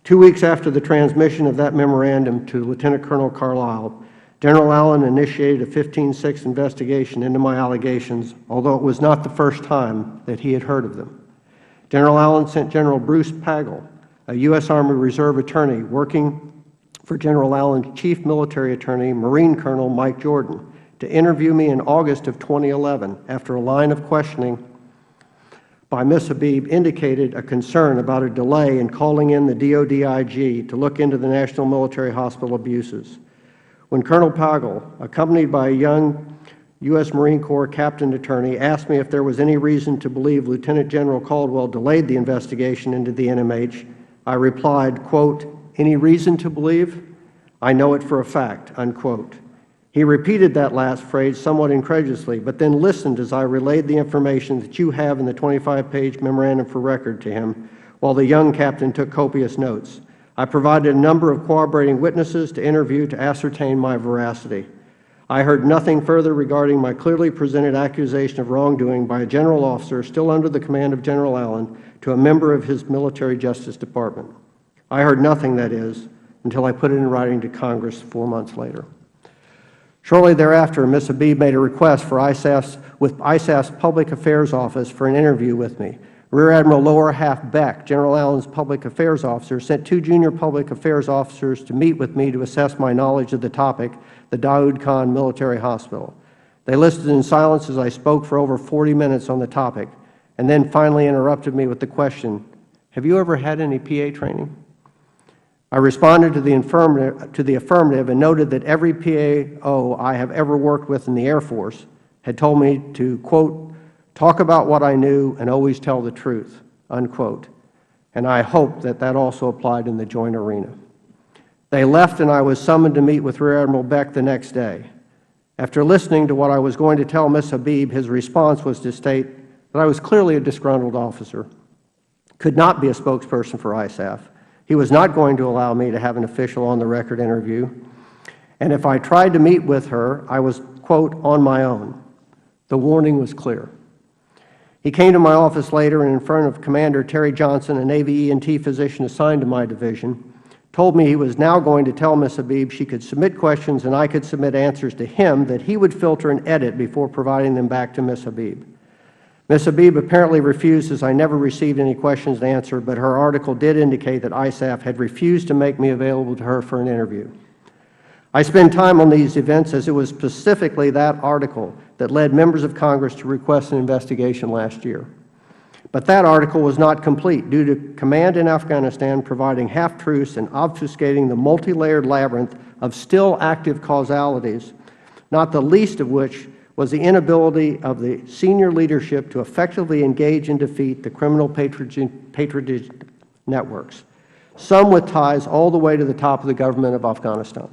2 weeks after the transmission of that memorandum to Lieutenant Colonel Carlisle, General Allen initiated a 15-6 investigation into my allegations, although it was not the first time that he had heard of them. General Allen sent General Bruce Pagel, a U.S. Army Reserve attorney working for General Allen's chief military attorney, Marine Colonel Mike Jordan, to interview me in August of 2011 after a line of questioning by Ms. Habib indicated a concern about a delay in calling in the DOD-IG to look into the National Military Hospital abuses. When Colonel Pagel, accompanied by a young U.S. Marine Corps captain attorney, asked me if there was any reason to believe Lieutenant General Caldwell delayed the investigation into the NMH, I replied, quote, "Any reason to believe? I know it for a fact," unquote. He repeated that last phrase somewhat incredulously, but then listened as I relayed the information that you have in the 25-page memorandum for record to him, while the young captain took copious notes. I provided a number of corroborating witnesses to interview to ascertain my veracity. I heard nothing further regarding my clearly presented accusation of wrongdoing by a general officer still under the command of General Allen to a member of his military justice department. I heard nothing, that is, until I put it in writing to Congress 4 months later. Shortly thereafter, Ms. Habib made a request for ISAF's Public Affairs Office for an interview with me. Rear Admiral Lower Half Beck, General Allen's Public Affairs Officer, sent 2 junior Public Affairs officers to meet with me to assess my knowledge of the topic, the Dawood Afghan Military Hospital. They listened in silence as I spoke for over 40 minutes on the topic, and then finally interrupted me with the question, "Have you ever had any PA training?" I responded to the affirmative and noted that every PAO I have ever worked with in the Air Force had told me to, quote, "talk about what I knew and always tell the truth," unquote. And I hoped that that also applied in the joint arena. They left and I was summoned to meet with Rear Admiral Beck the next day. After listening to what I was going to tell Ms. Habib, his response was to state that I was clearly a disgruntled officer, could not be a spokesperson for ISAF. He was not going to allow me to have an official on-the-record interview. And if I tried to meet with her, I was, quote, "on my own." The warning was clear. He came to my office later and in front of Commander Terry Johnson, a Navy E&T physician assigned to my division, told me he was now going to tell Ms. Habib she could submit questions and I could submit answers to him that he would filter and edit before providing them back to Ms. Habib. Ms. Habib apparently refused, as I never received any questions to answer, but her article did indicate that ISAF had refused to make me available to her for an interview. I spend time on these events as it was specifically that article that led members of Congress to request an investigation last year. But that article was not complete due to command in Afghanistan providing half-truths and obfuscating the multi-layered labyrinth of still active causalities, not the least of which was the inability of the senior leadership to effectively engage and defeat the criminal patronage networks, some with ties all the way to the top of the government of Afghanistan.